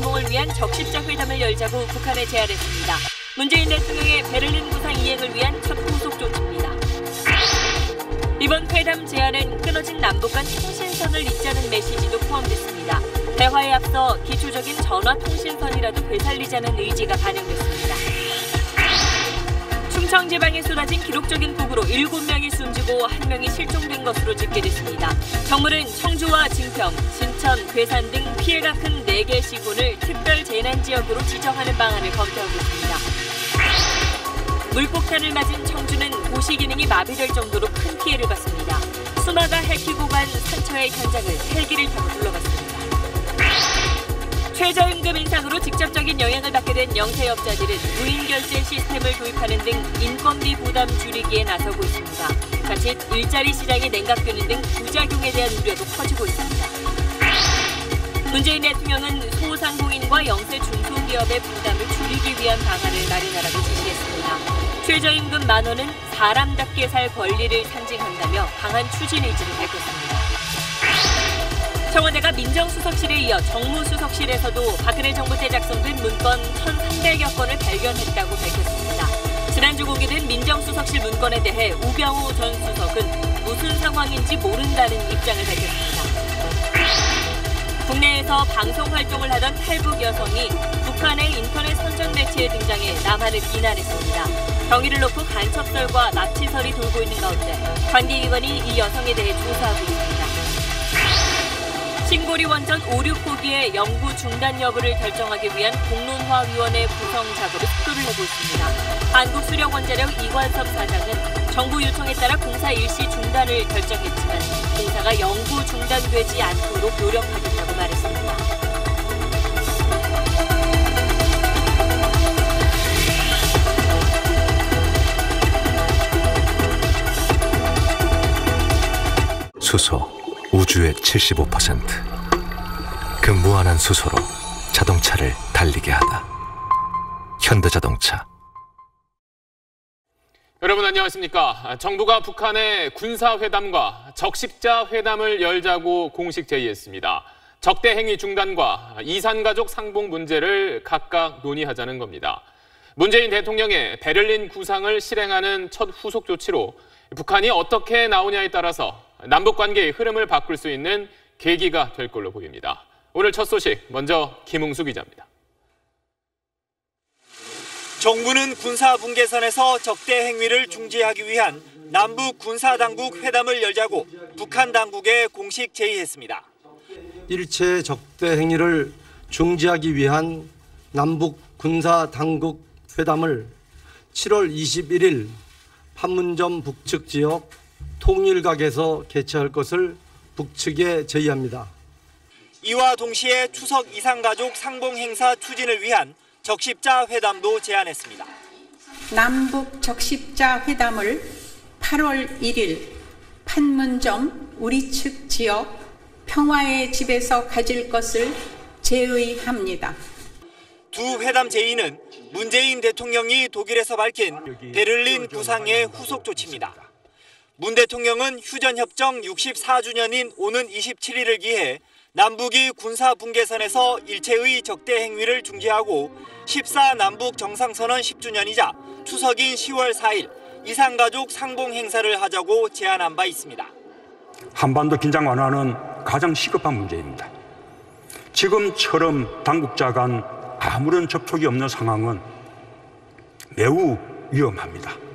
개몽을 위한 적십자 회담을 열자고 북한에 제안했습니다. 문재인 대통령의 베를린 구상 이행을 위한 첫 후속 조치입니다. 이번 회담 제안엔 끊어진 남북 간 통신선을 잇자는 메시지도 포함됐습니다. 대화에 앞서 기초적인 전화통신선이라도 되살리자는 의지가 반영됐습니다. 충청 지방에 쏟아진 기록적인 폭우로 7명이 숨지고 1명이 실종된 것으로 집계됐습니다. 정부는 청주와 증평, 진천, 괴산 등 피해가 큰 4개 시군을 특별 재난지역으로 지정하는 방안을 검토하고 있습니다. 물폭탄을 맞은 청주는 고시 기능이 마비될 정도로 큰 피해를 봤습니다. 수마가 핥히고 간 상처의 현장을 헬기를 타고 둘러갔습니다. 최저임금 인상으로 직접적인 영향을 받게 된 영세업자들은 무인결제 시스템을 도입하는 등 인건비 부담 줄이기에 나서고 있습니다. 자칫 일자리 시장이 냉각되는 등 부작용에 대한 우려도 커지고 있습니다. 문재인 대통령은 소상공인과 영세 중소기업의 부담을 줄이기 위한 방안을 마련하라고 지시했습니다. 최저임금 10,000원은 사람답게 살 권리를 상징한다며 강한 추진 의지를 밝혔습니다. 청와대가 민정수석실에 이어 정무수석실에서도 박근혜 정부 때 작성된 문건 1,300여 건을 발견했다고 밝혔습니다. 지난주 공개된 민정수석실 문건에 대해 우병우 전 수석은 무슨 상황인지 모른다는 입장을 밝혔습니다. 국내에서 방송 활동을 하던 탈북 여성이 북한의 인터넷 선전 매체에 등장해 남한을 비난했습니다. 경위를 놓고 간첩설과 납치설이 돌고 있는 가운데 관계기관이 이 여성에 대해 조사하고 있습니다. 신고리 원전 오류 포기의 연구 중단 여부를 결정하기 위한 공론화위원회 구성 작업을 속도를 내고 있습니다. 한국수력원자력 이관섭 사장은 정부 요청에 따라 공사 일시 중단을 결정했지만 공사가 영구 중단되지 않도록 노력하겠다고 말했습니다. 수소, 우주의 75%. 그 무한한 수소로 자동차를 달리게 하다. 현대자동차. 여러분 안녕하십니까. 정부가 북한의 군사회담과 적십자 회담을 열자고 공식 제의했습니다. 적대 행위 중단과 이산가족 상봉 문제를 각각 논의하자는 겁니다. 문재인 대통령의 베를린 구상을 실행하는 첫 후속 조치로 북한이 어떻게 나오냐에 따라서 남북관계의 흐름을 바꿀 수 있는 계기가 될 걸로 보입니다. 오늘 첫 소식 먼저 김웅수 기자입니다. 정부는 군사분계선에서 적대 행위를 중지하기 위한 남북 군사당국 회담을 열자고 북한 당국에 공식 제의했습니다. 일체 적대 행위를 중지하기 위한 남북 군사당국 회담을 7월 21일 판문점 북측 지역 통일각에서 개최할 것을 북측에 제의합니다. 이와 동시에 추석 이산가족 상봉 행사 추진을 위한 적십자 회담도 제안했습니다. 남북 적십자 회담을 8월 1일 판문점 우리 측 지역 평화의 집에서 가질 것을 제의합니다. 두 회담 제의는 문재인 대통령이 독일에서 밝힌 베를린 구상의 후속 조치입니다. 문 대통령은 휴전협정 64주년인 오는 27일을 기해 남북이 군사분계선에서 일체의 적대 행위를 중지하고 14 남북 정상선언 10주년이자 추석인 10월 4일 이산가족 상봉 행사를 하자고 제안한 바 있습니다. 한반도 긴장 완화는 가장 시급한 문제입니다. 지금처럼 당국자 간 아무런 접촉이 없는 상황은 매우 위험합니다.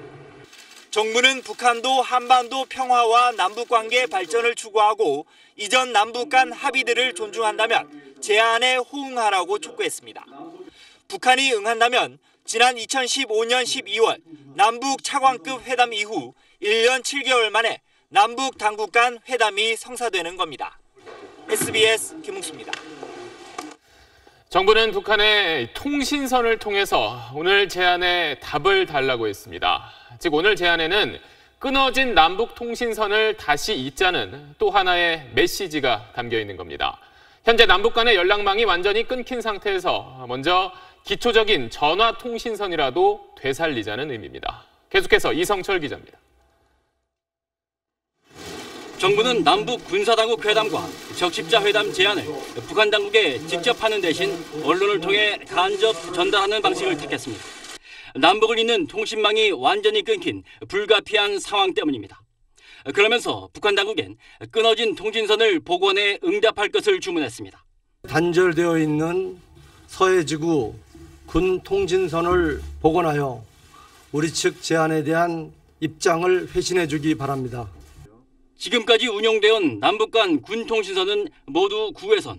정부는 북한도 한반도 평화와 남북관계 발전을 추구하고 이전 남북 간 합의들을 존중한다면 제안에 호응하라고 촉구했습니다. 북한이 응한다면 지난 2015년 12월 남북 차관급 회담 이후 1년 7개월 만에 남북 당국 간 회담이 성사되는 겁니다. SBS 김웅수입니다. 정부는 북한의 통신선을 통해서 오늘 제안에 답을 달라고 했습니다. 즉 오늘 제안에는 끊어진 남북 통신선을 다시 잇자는 또 하나의 메시지가 담겨 있는 겁니다. 현재 남북 간의 연락망이 완전히 끊긴 상태에서 먼저 기초적인 전화 통신선이라도 되살리자는 의미입니다. 계속해서 이성철 기자입니다. 정부는 남북 군사당국 회담과 적십자 회담 제안을 북한 당국에 직접 하는 대신 언론을 통해 간접 전달하는 방식을 택했습니다. 남북을 잇는 통신망이 완전히 끊긴 불가피한 상황 때문입니다. 그러면서 북한 당국엔 끊어진 통신선을 복원해 응답할 것을 주문했습니다. 단절되어 있는 서해지구 군 통신선을 복원하여 우리 측 제안에 대한 입장을 회신해 주기 바랍니다. 지금까지 운용되온 남북 간 군 통신선은 모두 9회선,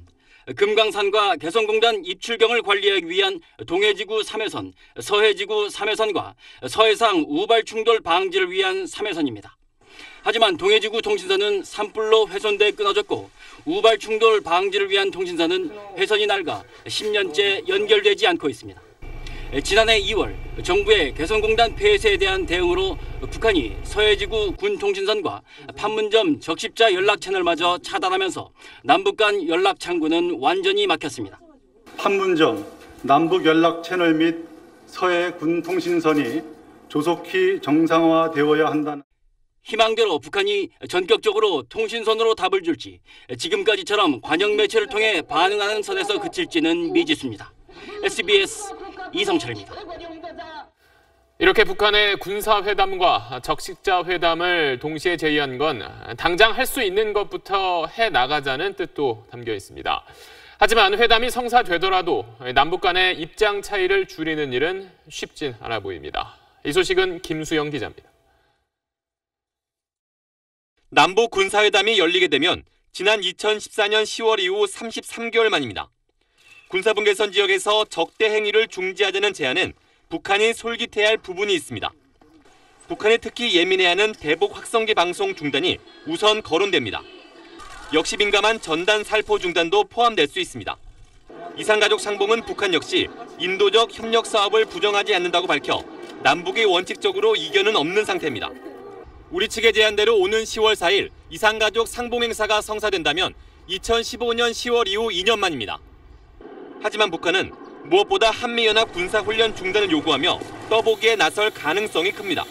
금강산과 개성공단 입출경을 관리하기 위한 동해지구 3회선, 서해지구 3회선과 서해상 우발 충돌 방지를 위한 3회선입니다. 하지만 동해지구 통신선은 산불로 훼손돼 끊어졌고 우발 충돌 방지를 위한 통신선은 회선이 낡아 10년째 연결되지 않고 있습니다. 지난해 2월 정부의 개성공단 폐쇄에 대한 대응으로 북한이 서해지구 군 통신선과 판문점 적십자 연락 채널마저 차단하면서 남북 간 연락 창구는 완전히 막혔습니다. 판문점 남북 연락 채널 및 서해 군 통신선이 조속히 정상화되어야 한다는 희망대로 북한이 전격적으로 통신선으로 답을 줄지 지금까지처럼 관영 매체를 통해 반응하는 선에서 그칠지는 미지수입니다. SBS 이성철입니다. 이렇게 북한의 군사회담과 적십자 회담을 동시에 제의한 건 당장 할 수 있는 것부터 해나가자는 뜻도 담겨 있습니다. 하지만 회담이 성사되더라도 남북 간의 입장 차이를 줄이는 일은 쉽진 않아 보입니다. 이 소식은 김수영 기자입니다. 남북 군사회담이 열리게 되면 지난 2014년 10월 이후 33개월 만입니다. 군사분계선 지역에서 적대 행위를 중지하자는 제안은 북한이 솔깃해할 부분이 있습니다. 북한이 특히 예민해하는 대북 확성기 방송 중단이 우선 거론됩니다. 역시 민감한 전단 살포 중단도 포함될 수 있습니다. 이산가족 상봉은 북한 역시 인도적 협력 사업을 부정하지 않는다고 밝혀 남북이 원칙적으로 이견은 없는 상태입니다. 우리 측의 제안대로 오는 10월 4일 이산가족 상봉 행사가 성사된다면 2015년 10월 이후 2년 만입니다. 하지만 북한은 무엇보다 한미연합 군사훈련 중단을 요구하며 떠보기에 나설 가능성이 큽니다.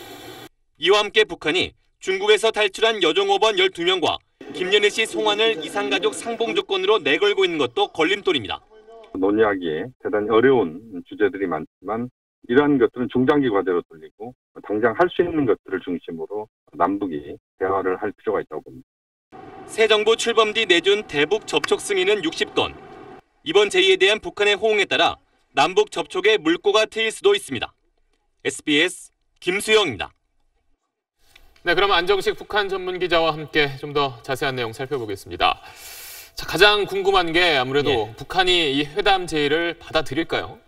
이와 함께 북한이 중국에서 탈출한 여종업원 12명과 김연희 씨 송환을 이산가족 상봉 조건으로 내걸고 있는 것도 걸림돌입니다. 논의하기에 대단히 어려운 주제들이 많지만 이러한 것들은 중장기 과제로 돌리고 당장 할 수 있는 것들을 중심으로 남북이 대화를 할 필요가 있다고 봅니다. 새 정부 출범 뒤 내준 대북 접촉 승인은 60건. 이번 제의에 대한 북한의 호응에 따라 남북 접촉의 물꼬가 트일 수도 있습니다. SBS 김수영입니다. 네, 그럼 안정식 북한 전문 기자와 함께 좀 더 자세한 내용 살펴보겠습니다. 자, 가장 궁금한 게 아무래도 북한이 이 회담 제의를 받아들일까요?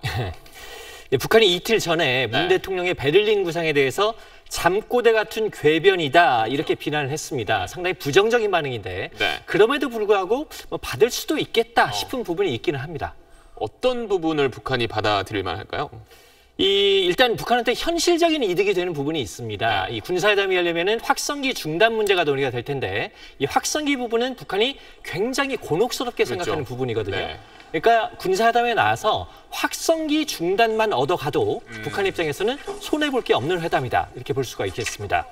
북한이 이틀 전에 문 대통령의 베를린 구상에 대해서 잠꼬대 같은 궤변이다 이렇게 비난을 했습니다. 상당히 부정적인 반응인데 그럼에도 불구하고 받을 수도 있겠다 싶은 부분이 있기는 합니다. 어떤 부분을 북한이 받아들일 만할까요? 일단 북한한테 현실적인 이득이 되는 부분이 있습니다. 이 군사회담이 하려면은 확성기 중단 문제가 논의가 될 텐데 이 확성기 부분은 북한이 굉장히 곤혹스럽게 생각하는 부분이거든요. 그러니까 군사회담에 나와서 확성기 중단만 얻어가도 북한 입장에서는 손해볼 게 없는 회담이다. 이렇게 볼 수가 있겠습니다.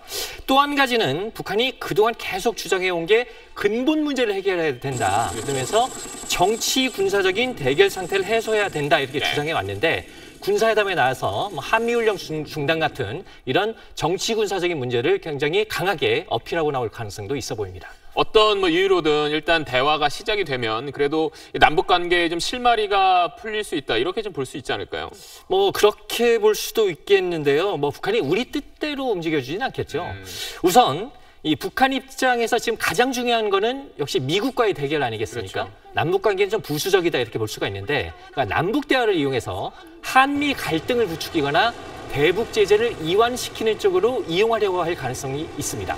또 한 가지는 북한이 그동안 계속 주장해온 게 근본 문제를 해결해야 된다. 그러면서 정치 군사적인 대결 상태를 해소해야 된다. 이렇게 주장해 왔는데 군사회담에 나와서 한미훈련 중단 같은 이런 정치 군사적인 문제를 굉장히 강하게 어필하고 나올 가능성도 있어 보입니다. 어떤 이유로든 일단 대화가 시작이 되면 그래도 남북 관계에 좀 실마리가 풀릴 수 있다 이렇게 좀 볼 수 있지 않을까요? 그렇게 볼 수도 있겠는데요. 북한이 우리 뜻대로 움직여주진 않겠죠. 우선 이 북한 입장에서 지금 가장 중요한 거는 역시 미국과의 대결 아니겠습니까? 남북 관계는 좀 부수적이다 이렇게 볼 수가 있는데 그러니까 남북 대화를 이용해서 한미 갈등을 부추기거나 대북 제재를 이완시키는 쪽으로 이용하려고 할 가능성이 있습니다.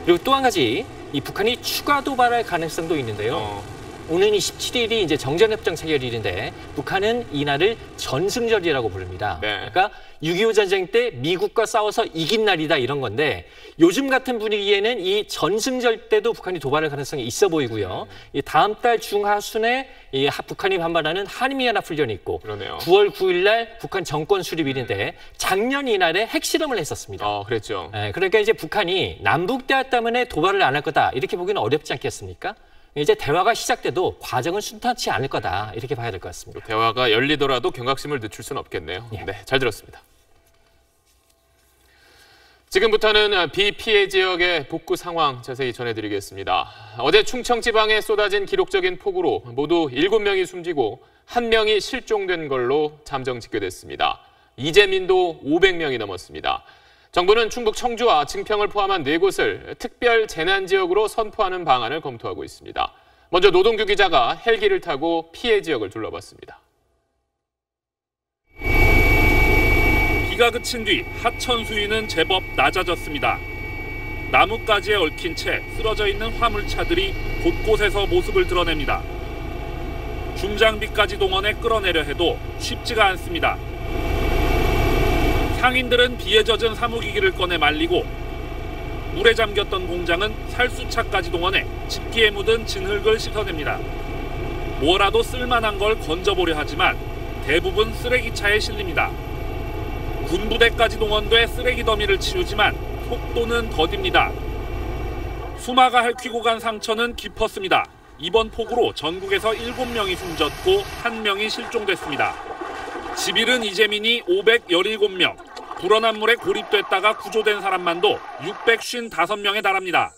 그리고 또 한 가지 이 북한이 추가 도발할 가능성도 있는데요. 오는 27일이 이제 정전협정 체결일인데 북한은 이날을 전승절이라고 부릅니다. 네. 그러니까 6.25 전쟁 때 미국과 싸워서 이긴 날이다 이런 건데 요즘 같은 분위기에는 이 전승절 때도 북한이 도발할 가능성이 있어 보이고요. 이 다음 달 중하순에 이 북한이 반발하는 한미연합훈련이 있고 그러네요. 9월 9일 날 북한 정권 수립일인데 작년 이날에 핵실험을 했었습니다. 그랬죠. 그러니까 이제 북한이 남북 대화 때문에 도발을 안 할 거다 이렇게 보기는 어렵지 않겠습니까? 이제 대화가 시작돼도 과정은 순탄치 않을 거다 이렇게 봐야 될 것 같습니다. 대화가 열리더라도 경각심을 늦출 수는 없겠네요. 예. 네, 잘 들었습니다. 지금부터는 비피해 지역의 복구 상황 자세히 전해드리겠습니다. 어제 충청 지방에 쏟아진 기록적인 폭우로 모두 7명이 숨지고 1명이 실종된 걸로 잠정 집계됐습니다. 이재민도 500명이 넘었습니다. 정부는 충북 청주와 증평을 포함한 4곳을 특별 재난지역으로 선포하는 방안을 검토하고 있습니다. 먼저 노동규 기자가 헬기를 타고 피해 지역을 둘러봤습니다. 비가 그친 뒤 하천 수위는 제법 낮아졌습니다. 나뭇가지에 얽힌 채 쓰러져 있는 화물차들이 곳곳에서 모습을 드러냅니다. 중장비까지 동원해 끌어내려 해도 쉽지가 않습니다. 상인들은 비에 젖은 사무기기를 꺼내 말리고 물에 잠겼던 공장은 살수차까지 동원해 집기에 묻은 진흙을 씻어냅니다. 뭐라도 쓸만한 걸 건져보려 하지만 대부분 쓰레기차에 실립니다. 군부대까지 동원돼 쓰레기 더미를 치우지만 속도는 더딥니다. 수마가 핥히고 간 상처는 깊었습니다. 이번 폭우로 전국에서 7명이 숨졌고 1명이 실종됐습니다. 집일은 이재민이 517명, 불어난 물에 고립됐다가 구조된 사람만도 655명에 달합니다.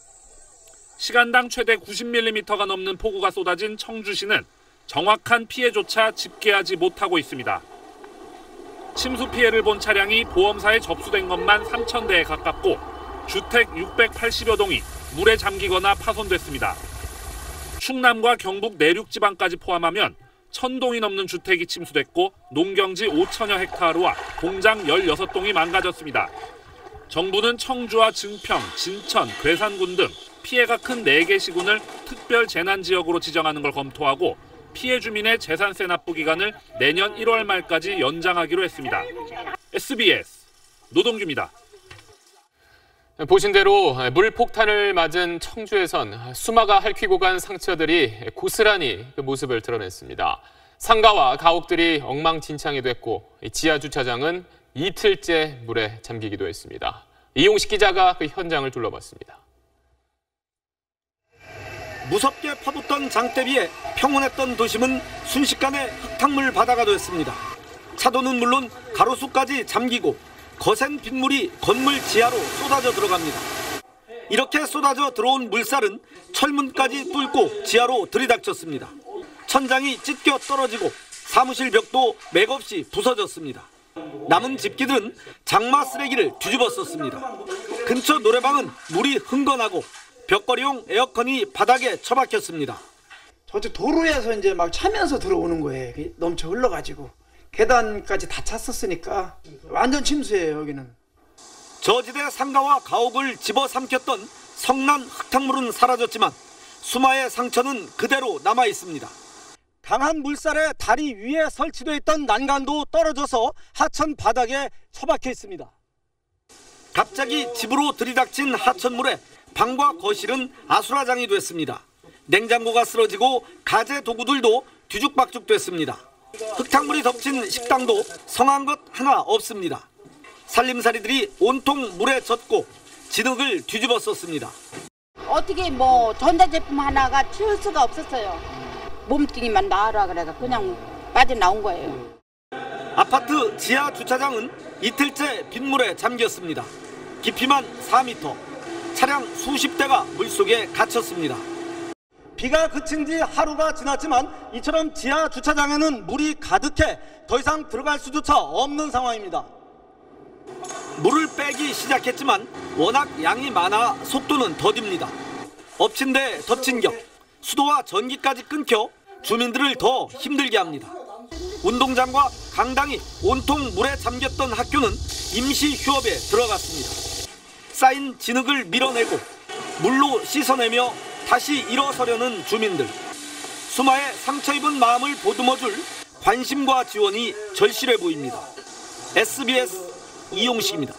시간당 최대 90mm가 넘는 폭우가 쏟아진 청주시는 정확한 피해조차 집계하지 못하고 있습니다. 침수 피해를 본 차량이 보험사에 접수된 것만 3,000대에 가깝고 주택 680여 동이 물에 잠기거나 파손됐습니다. 충남과 경북 내륙 지방까지 포함하면 1,000동이 넘는 주택이 침수됐고 농경지 5천여 헥타르와 공장 16동이 망가졌습니다. 정부는 청주와 증평, 진천, 괴산군 등 피해가 큰 4개 시군을 특별 재난지역으로 지정하는 걸 검토하고 피해 주민의 재산세 납부 기간을 내년 1월 말까지 연장하기로 했습니다. SBS 노동규입니다. 보신 대로 물폭탄을 맞은 청주에선 수마가 핥히고 간 상처들이 고스란히 그 모습을 드러냈습니다. 상가와 가옥들이 엉망진창이 됐고 지하 주차장은 이틀째 물에 잠기기도 했습니다. 이용식 기자가 그 현장을 둘러봤습니다. 무섭게 퍼붓던 장대비에 평온했던 도심은 순식간에 흙탕물 바다가 됐습니다. 차도는 물론 가로수까지 잠기고 거센 빗물이 건물 지하로 쏟아져 들어갑니다. 이렇게 쏟아져 들어온 물살은 철문까지 뚫고 지하로 들이닥쳤습니다. 천장이 찢겨 떨어지고 사무실 벽도 맥없이 부서졌습니다. 남은 집기들은 장마 쓰레기를 뒤집어 썼습니다. 근처 노래방은 물이 흥건하고 벽걸이용 에어컨이 바닥에 처박혔습니다. 저쪽 도로에서 이제 막 차면서 들어오는 거예요. 넘쳐 흘러가지고. 계단까지 다 찼었으니까 완전 침수예요, 여기는. 저지대 상가와 가옥을 집어삼켰던 성난 흙탕물은 사라졌지만 수마의 상처는 그대로 남아 있습니다. 강한 물살에 다리 위에 설치되어 있던 난간도 떨어져서 하천 바닥에 처박혀 있습니다. 갑자기 집으로 들이닥친 하천물에 방과 거실은 아수라장이 됐습니다. 냉장고가 쓰러지고 가재 도구들도 뒤죽박죽 됐습니다. 흙탕물이 덮친 식당도 성한 것 하나 없습니다. 살림살이들이 온통 물에 젖고 진흙을 뒤집어 썼습니다. 어떻게 전자제품 하나가 치울 수가 없었어요. 몸뚱이만 나와라 그래가 그냥 빠져나온 거예요. 아파트 지하 주차장은 이틀째 빗물에 잠겼습니다. 깊이만 4m, 차량 수십 대가 물속에 갇혔습니다. 비가 그친 지 하루가 지났지만 이처럼 지하 주차장에는 물이 가득해 더 이상 들어갈 수조차 없는 상황입니다. 물을 빼기 시작했지만 워낙 양이 많아 속도는 더딥니다. 엎친 데 덮친 격, 수도와 전기까지 끊겨 주민들을 더 힘들게 합니다. 운동장과 강당이 온통 물에 잠겼던 학교는 임시 휴업에 들어갔습니다. 쌓인 진흙을 밀어내고 물로 씻어내며 다시 일어서려는 주민들. 수마의 상처 입은 마음을 보듬어줄 관심과 지원이 절실해 보입니다. SBS 이용식입니다.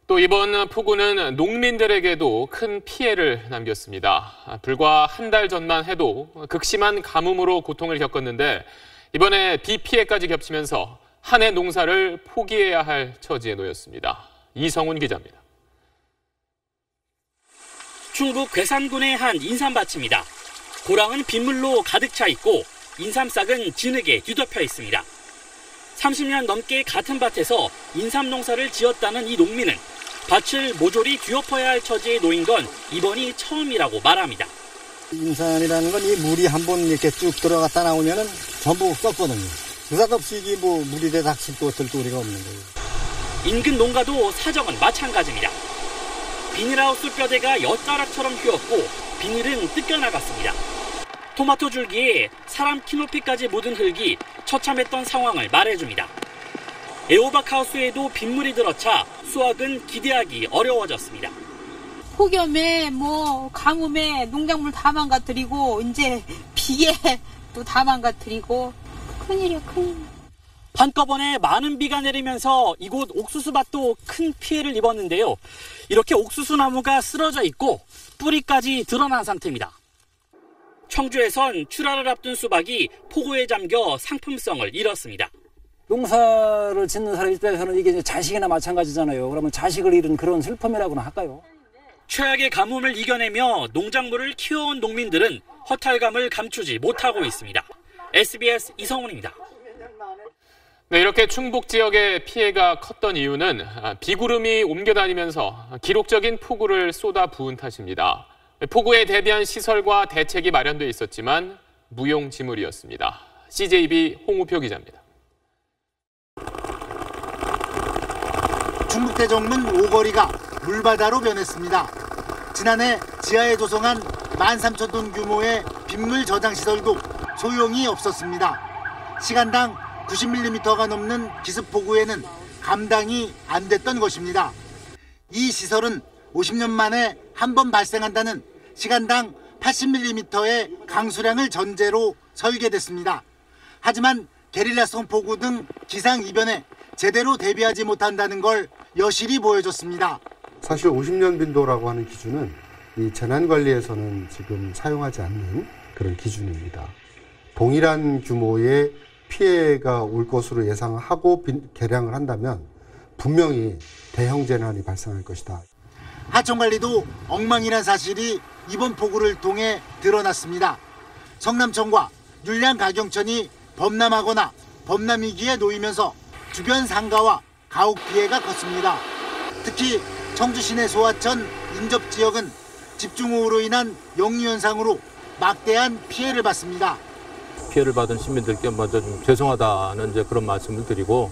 또 이번 폭우는 농민들에게도 큰 피해를 남겼습니다. 불과 한 달 전만 해도 극심한 가뭄으로 고통을 겪었는데 이번에 비 피해까지 겹치면서 한 해 농사를 포기해야 할 처지에 놓였습니다. 이성훈 기자입니다. 충북 괴산군의 한 인삼밭입니다. 고랑은 빗물로 가득 차 있고 인삼싹은 진흙에 뒤덮여 있습니다. 30년 넘게 같은 밭에서 인삼 농사를 지었다는 이 농민은 밭을 모조리 뒤엎어야 할 처지에 놓인 건 이번이 처음이라고 말합니다. 인삼이라는 건 이 물이 한번 이렇게 쭉 들어갔다 나오면은 전부 썩거든요. 느닷없이 이게 뭐 물이 돼 닥칠 것을 또 우리가 없는 거예요. 인근 농가도 사정은 마찬가지입니다. 비닐하우스 뼈대가 엿가락처럼 휘었고 비닐은 뜯겨나갔습니다. 토마토 줄기에 사람 키높이까지 묻은 흙이 처참했던 상황을 말해줍니다. 애호박 하우스에도 빗물이 들어차 수확은 기대하기 어려워졌습니다. 폭염에 가뭄에 농작물 다 망가뜨리고 이제 비에 또 다 망가뜨리고 큰일이야 큰일. 한꺼번에 많은 비가 내리면서 이곳 옥수수밭도 큰 피해를 입었는데요. 이렇게 옥수수 나무가 쓰러져 있고 뿌리까지 드러난 상태입니다. 청주에선 출하를 앞둔 수박이 폭우에 잠겨 상품성을 잃었습니다. 농사를 짓는 사람 입장에서는 이게 이제 자식이나 마찬가지잖아요. 그러면 자식을 잃은 그런 슬픔이라고나 할까요? 최악의 가뭄을 이겨내며 농작물을 키워온 농민들은 허탈감을 감추지 못하고 있습니다. SBS 이성훈입니다. 네, 이렇게 충북 지역의 피해가 컸던 이유는 비구름이 옮겨다니면서 기록적인 폭우를 쏟아부은 탓입니다. 폭우에 대비한 시설과 대책이 마련돼 있었지만 무용지물이었습니다. CJB 홍우표 기자입니다. 충북 대정문 오거리가 물바다로 변했습니다. 지난해 지하에 조성한 13,000톤 규모의 빗물 저장 시설도 소용이 없었습니다. 시간당 90mm가 넘는 기습폭우에는 감당이 안 됐던 것입니다. 이 시설은 50년 만에 한 번 발생한다는 시간당 80mm의 강수량을 전제로 설계됐습니다. 하지만 게릴라성 폭우 등 기상이변에 제대로 대비하지 못한다는 걸 여실히 보여줬습니다. 사실 50년 빈도라고 하는 기준은 이 재난관리에서는 지금 사용하지 않는 그런 기준입니다. 동일한 규모의 피해가 올 것으로 예상하고 계량을 한다면 분명히 대형 재난이 발생할 것이다. 하천관리도 엉망이란 사실이 이번 폭우를 통해 드러났습니다. 성남천과 율량가경천이 범람하거나 범람위기에 놓이면서 주변 상가와 가옥 피해가 컸습니다. 특히 청주 시내 소하천 인접지역은 집중호우로 인한 역류현상으로 막대한 피해를 받습니다. 피해를 받은 시민들께 먼저 좀 죄송하다는 이제 그런 말씀을 드리고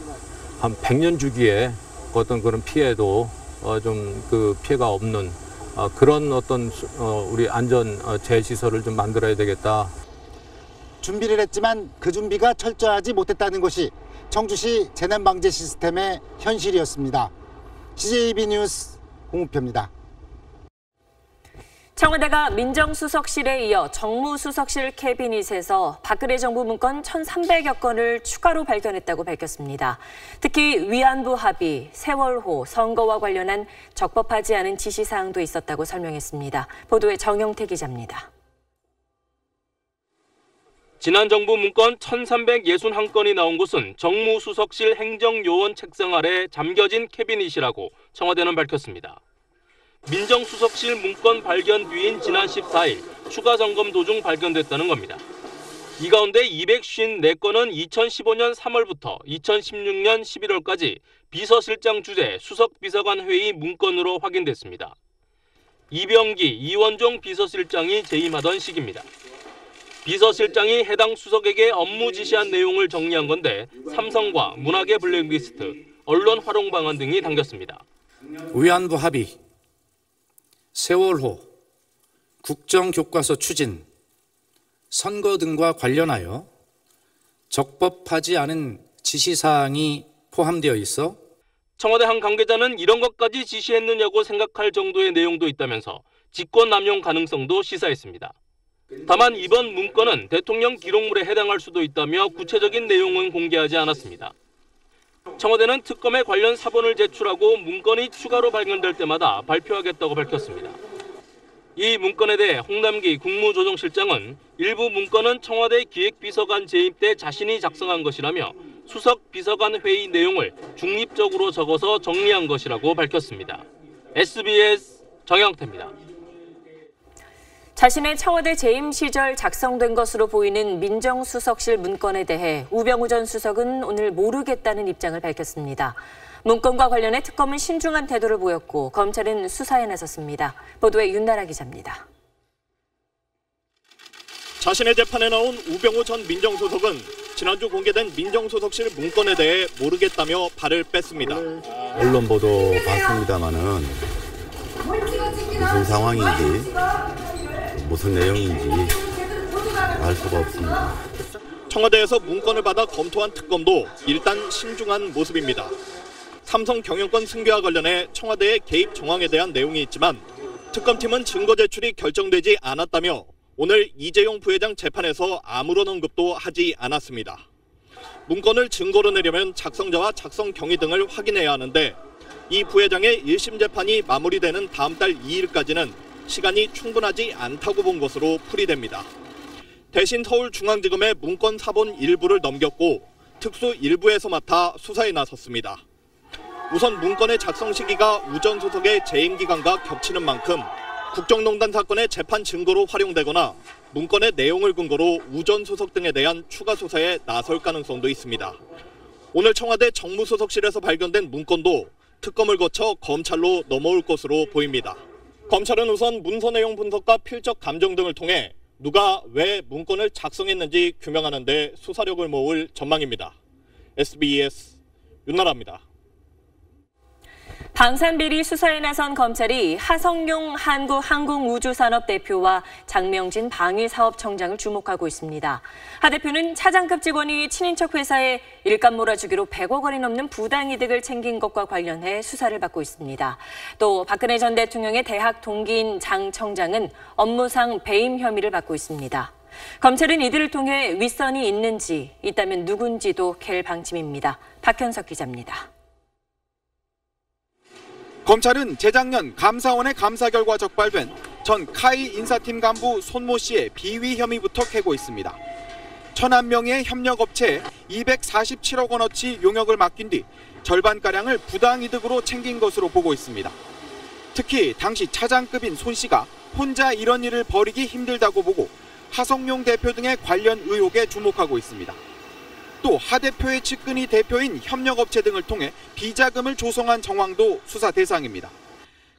한 100년 주기에 어떤 그런 피해도 좀 그 피해가 없는 그런 어떤 우리 안전 재시설을 좀 만들어야 되겠다. 준비를 했지만 그 준비가 철저하지 못했다는 것이 청주시 재난방재 시스템의 현실이었습니다. CJB 뉴스 홍우표입니다. 청와대가 민정수석실에 이어 정무수석실 캐비닛에서 박근혜 정부 문건 1,300여 건을 추가로 발견했다고 밝혔습니다. 특히 위안부 합의, 세월호, 선거와 관련한 적법하지 않은 지시사항도 있었다고 설명했습니다. 보도에 정영태 기자입니다. 지난 정부 문건 1,361건이 나온 곳은 정무수석실 행정요원 책상 아래 잠겨진 캐비닛이라고 청와대는 밝혔습니다. 민정수석실 문건 발견 뒤인 지난 14일 추가 점검 도중 발견됐다는 겁니다. 이 가운데 254건은 2015년 3월부터 2016년 11월까지 비서실장 주재 수석비서관 회의 문건으로 확인됐습니다. 이병기, 이원종 비서실장이 재임하던 시기입니다. 비서실장이 해당 수석에게 업무 지시한 내용을 정리한 건데 삼성과 문학의 블랙리스트, 언론 활용 방안 등이 담겼습니다. 위안부 합의, 세월호, 국정교과서 추진, 선거 등과 관련하여 적법하지 않은 지시사항이 포함되어 있어 청와대 한 관계자는 이런 것까지 지시했느냐고 생각할 정도의 내용도 있다면서 직권남용 가능성도 시사했습니다. 다만 이번 문건은 대통령 기록물에 해당할 수도 있다며 구체적인 내용은 공개하지 않았습니다. 청와대는 특검에 관련 사본을 제출하고 문건이 추가로 발견될 때마다 발표하겠다고 밝혔습니다. 이 문건에 대해 홍남기 국무조정실장은 일부 문건은 청와대 기획비서관 재임 때 자신이 작성한 것이라며 수석 비서관 회의 내용을 중립적으로 적어서 정리한 것이라고 밝혔습니다. SBS 정영태입니다. 자신의 청와대 재임 시절 작성된 것으로 보이는 민정수석실 문건에 대해 우병우 전 수석은 오늘 모르겠다는 입장을 밝혔습니다. 문건과 관련해 특검은 신중한 태도를 보였고 검찰은 수사에 나섰습니다. 보도에 윤나라 기자입니다. 자신의 재판에 나온 우병우 전 민정수석은 지난주 공개된 민정수석실 문건에 대해 모르겠다며 발을 뺐습니다. 언론 보도 봤습니다마는 무슨 상황인지 무슨 내용인지 알 수가 없습니다. 청와대에서 문건을 받아 검토한 특검도 일단 신중한 모습입니다. 삼성 경영권 승계와 관련해 청와대의 개입 정황에 대한 내용이 있지만 특검팀은 증거 제출이 결정되지 않았다며 오늘 이재용 부회장 재판에서 아무런 언급도 하지 않았습니다. 문건을 증거로 내려면 작성자와 작성 경위 등을 확인해야 하는데 이 부회장의 1심 재판이 마무리되는 다음 달 2일까지는 시간이 충분하지 않다고 본 것으로 풀이됩니다. 대신 서울중앙지검에 문건 사본 일부를 넘겼고 특수 일부에서 맡아 수사에 나섰습니다. 우선 문건의 작성 시기가 우 전 수석의 재임 기간과 겹치는 만큼 국정농단 사건의 재판 증거로 활용되거나 문건의 내용을 근거로 우 전 수석 등에 대한 추가 수사에 나설 가능성도 있습니다. 오늘 청와대 정무수석실에서 발견된 문건도 특검을 거쳐 검찰로 넘어올 것으로 보입니다. 검찰은 우선 문서 내용 분석과 필적 감정 등을 통해 누가 왜 문건을 작성했는지 규명하는 데 수사력을 모을 전망입니다. SBS 윤나라입니다. 방산비리 수사에 나선 검찰이 하성룡 한국항공우주산업 대표와 장명진 방위사업청장을 주목하고 있습니다. 하 대표는 차장급 직원이 친인척 회사에 일감 몰아주기로 100억 원이 넘는 부당이득을 챙긴 것과 관련해 수사를 받고 있습니다. 또 박근혜 전 대통령의 대학 동기인 장 청장은 업무상 배임 혐의를 받고 있습니다. 검찰은 이들을 통해 윗선이 있는지, 있다면 누군지도 갤 방침입니다. 박현석 기자입니다. 검찰은 재작년 감사원의 감사 결과 적발된 전 카이 인사팀 간부 손모 씨의 비위 혐의부터 캐고 있습니다. 1,000명의 협력업체에 247억 원어치 용역을 맡긴 뒤 절반가량을 부당이득으로 챙긴 것으로 보고 있습니다. 특히 당시 차장급인 손 씨가 혼자 이런 일을 벌이기 힘들다고 보고 하성룡 대표 등의 관련 의혹에 주목하고 있습니다. 또 하 대표의 측근이 대표인 협력업체 등을 통해 비자금을 조성한 정황도 수사 대상입니다.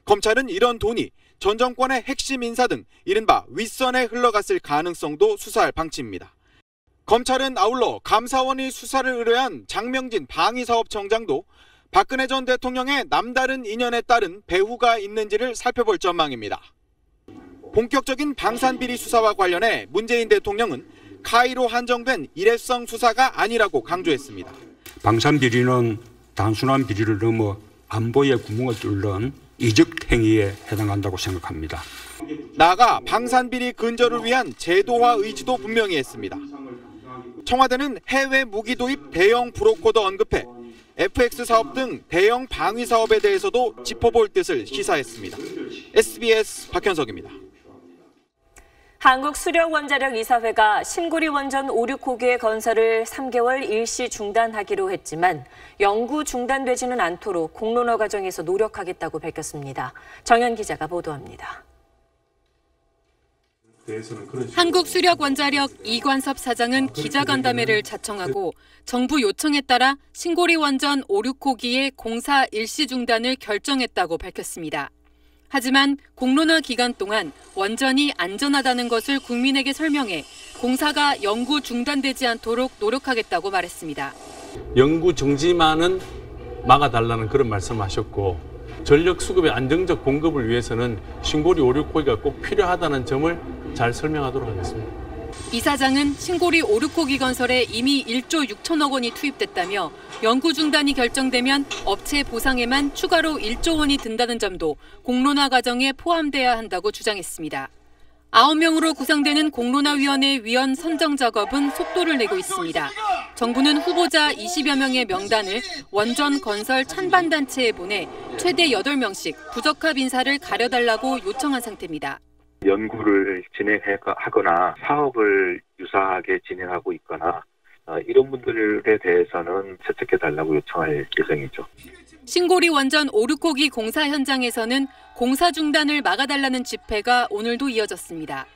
검찰은 이런 돈이 전 정권의 핵심 인사 등 이른바 윗선에 흘러갔을 가능성도 수사할 방침입니다. 검찰은 아울러 감사원이 수사를 의뢰한 장명진 방위사업청장도 박근혜 전 대통령의 남다른 인연에 따른 배후가 있는지를 살펴볼 전망입니다. 본격적인 방산비리 수사와 관련해 문재인 대통령은 카이로 한정된 일회성 수사가 아니라고 강조했습니다. 방산비리는 단순한 비리를 넘어 안보의 구멍을 뚫는 이적 행위에 해당한다고 생각합니다. 나아가 방산비리 근절을 위한 제도화 의지도 분명히 했습니다. 청와대는 해외 무기 도입 대형 브로커도 언급해 FX 사업 등 대형 방위 사업에 대해서도 짚어볼 뜻을 시사했습니다. SBS 박현석입니다. 한국수력원자력이사회가 신고리 원전 5-6호기의 건설을 3개월 일시 중단하기로 했지만 영구 중단되지는 않도록 공론화 과정에서 노력하겠다고 밝혔습니다. 정현 기자가 보도합니다. 한국수력원자력 이관섭 사장은 기자간담회를 자청하고 정부 요청에 따라 신고리 원전 5-6호기의 공사 일시 중단을 결정했다고 밝혔습니다. 하지만 공론화 기간 동안 원전이 안전하다는 것을 국민에게 설명해 공사가 영구 중단되지 않도록 노력하겠다고 말했습니다. 영구 정지만은 막아달라는 그런 말씀하셨고 전력 수급의 안정적 공급을 위해서는 신고리 5-6호기가 꼭 필요하다는 점을 잘 설명하도록 하겠습니다. 이 사장은 신고리 5-6호기 건설에 이미 1조 6천억 원이 투입됐다며 영구 중단이 결정되면 업체 보상에만 추가로 1조 원이 든다는 점도 공론화 과정에 포함돼야 한다고 주장했습니다. 9명으로 구성되는 공론화위원회 위원 선정 작업은 속도를 내고 있습니다. 정부는 후보자 20여 명의 명단을 원전 건설 찬반단체에 보내 최대 8명씩 부적합 인사를 가려달라고 요청한 상태입니다. 연구를 진행하거나 사업을 유사하게 진행하고 있거나 이런 분들에 대해서는 채택해달라고 요청할 예정이죠. 신고리 원전 5, 6호기 공사 현장에서는 공사 중단을 막아달라는 집회가 오늘도 이어졌습니다.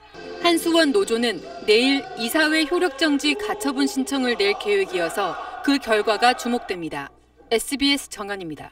한수원 노조는 내일 이사회 효력정지 가처분 신청을 낼 계획이어서 그 결과가 주목됩니다. SBS 정한입니다.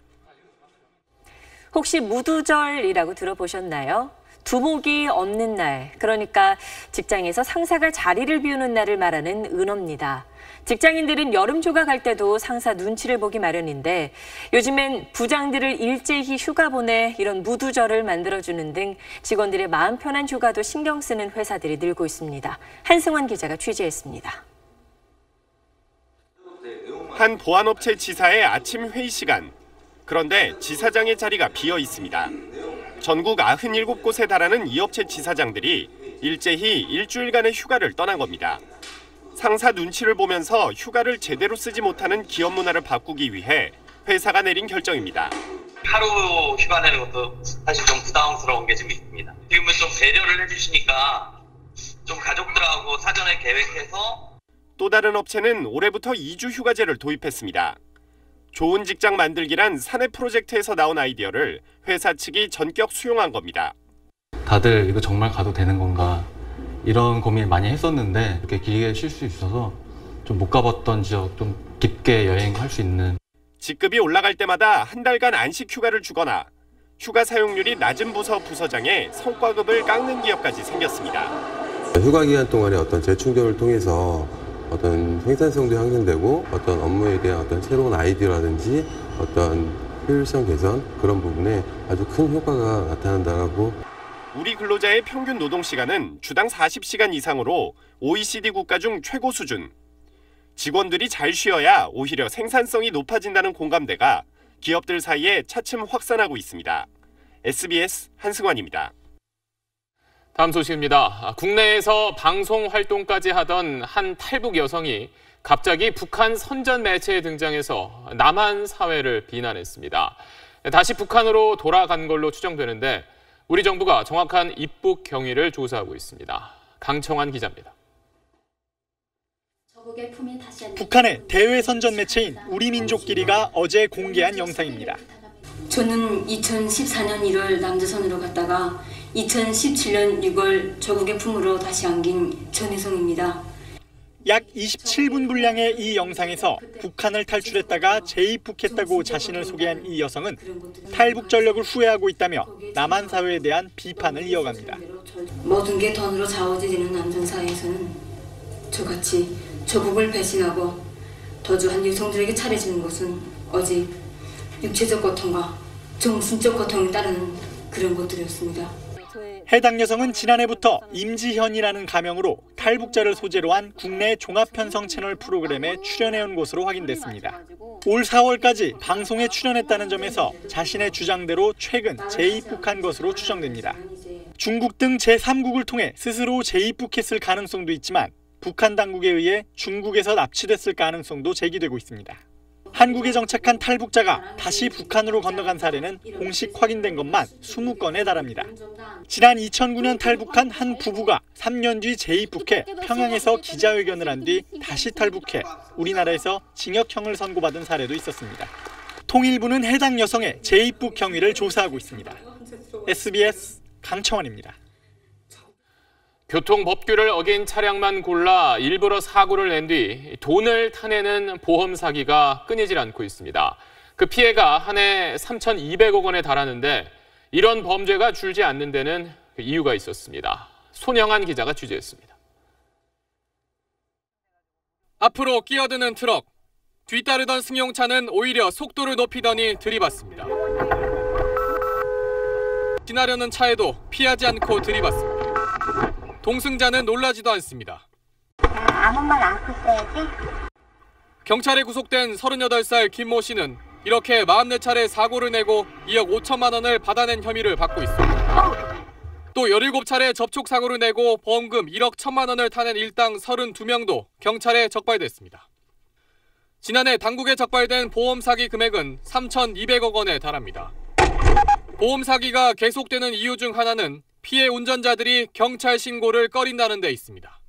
혹시 무두절이라고 들어보셨나요? 두목이 없는 날, 그러니까 직장에서 상사가 자리를 비우는 날을 말하는 은어입니다. 직장인들은 여름 휴가 갈 때도 상사 눈치를 보기 마련인데 요즘엔 부장들을 일제히 휴가 보내 이런 무두절을 만들어주는 등 직원들의 마음 편한 휴가도 신경 쓰는 회사들이 늘고 있습니다. 한승환 기자가 취재했습니다. 한 보안업체 지사의 아침 회의 시간. 그런데 지사장의 자리가 비어 있습니다. 전국 97곳에 달하는 이 업체 지사장들이 일제히 일주일간의 휴가를 떠난 겁니다. 상사 눈치를 보면서 휴가를 제대로 쓰지 못하는 기업 문화를 바꾸기 위해 회사가 내린 결정입니다. 하루 휴가 내는 것도 사실 좀 부담스러운 게 좀 있습니다. 지금은 좀 배려를 해주시니까 좀 가족들하고 사전에 계획해서. 또 다른 업체는 올해부터 2주 휴가제를 도입했습니다. 좋은 직장 만들기란 사내 프로젝트에서 나온 아이디어를 회사 측이 전격 수용한 겁니다. 다들 이거 정말 가도 되는 건가 이런 고민 많이 했었는데 이렇게 길게 쉴 수 있어서 좀 못 가봤던 지역 좀 깊게 여행할 수 있는. 직급이 올라갈 때마다 한 달간 안식 휴가를 주거나 휴가 사용률이 낮은 부서 부서장의 성과급을 깎는 기업까지 생겼습니다. 휴가 기간 동안에 어떤 재충전을 통해서 어떤 생산성도 향상되고 어떤 업무에 대한 어떤 새로운 아이디어라든지 어떤 효율성 개선 그런 부분에 아주 큰 효과가 나타난다고. 우리 근로자의 평균 노동 시간은 주당 40시간 이상으로 OECD 국가 중 최고 수준. 직원들이 잘 쉬어야 오히려 생산성이 높아진다는 공감대가 기업들 사이에 차츰 확산하고 있습니다. SBS 한승환입니다. 다음 소식입니다. 국내에서 방송 활동까지 하던 한 탈북 여성이 갑자기 북한 선전 매체에 등장해서 남한 사회를 비난했습니다. 다시 북한으로 돌아간 걸로 추정되는데 우리 정부가 정확한 입국 경위를 조사하고 있습니다. 강청환 기자입니다. 북한의 대외 선전 매체인 우리민족끼리가 어제 공개한 영상입니다. 저는 2014년 1월 남조선으로 갔다가 2017년 6월 조국의 품으로 다시 안긴 전혜성입니다. 약 27분 분량의 이 영상에서 북한을 탈출했다가 재입국했다고 자신을 소개한 이 여성은 탈북 전력을 후회하고 있다며 남한 사회에 대한 비판을 이어갑니다. 모든 게 돈으로 좌우지되는 남전 사회에서는 저같이 조국을 배신하고 도주한 여성들에게 차려지는 것은 오직 육체적 고통과 정신적 고통을 따르는 그런 것들이었습니다. 해당 여성은 지난해부터 임지현이라는 가명으로 탈북자를 소재로 한 국내 종합편성 채널 프로그램에 출연해온 것으로 확인됐습니다. 올 4월까지 방송에 출연했다는 점에서 자신의 주장대로 최근 재입국한 것으로 추정됩니다. 중국 등 제3국을 통해 스스로 재입국했을 가능성도 있지만 북한 당국에 의해 중국에서 납치됐을 가능성도 제기되고 있습니다. 한국에 정착한 탈북자가 다시 북한으로 건너간 사례는 공식 확인된 것만 20건에 달합니다. 지난 2009년 탈북한 한 부부가 3년 뒤 재입국해 평양에서 기자회견을 한 뒤 다시 탈북해 우리나라에서 징역형을 선고받은 사례도 있었습니다. 통일부는 해당 여성의 재입국 경위를 조사하고 있습니다. SBS 강청환입니다. 교통법규를 어긴 차량만 골라 일부러 사고를 낸 뒤 돈을 타내는 보험 사기가 끊이질 않고 있습니다. 그 피해가 한 해 3,200억 원에 달하는데 이런 범죄가 줄지 않는 데는 이유가 있었습니다. 손영한 기자가 취재했습니다. 앞으로 끼어드는 트럭, 뒤따르던 승용차는 오히려 속도를 높이더니 들이받습니다. 지나려는 차에도 피하지 않고 들이받습니다. 동승자는 놀라지도 않습니다. 아무 말 않고 있어야지. 경찰에 구속된 38살 김모 씨는 이렇게 44차례 사고를 내고 2억 5천만 원을 받아낸 혐의를 받고 있습니다. 또 17차례 접촉 사고를 내고 보험금 1억 1천만 원을 타낸 일당 32명도 경찰에 적발됐습니다. 지난해 당국에 적발된 보험 사기 금액은 3,200억 원에 달합니다. 보험 사기가 계속되는 이유 중 하나는 피해 운전자들이 경찰 신고를 꺼린다는 데 있습니다.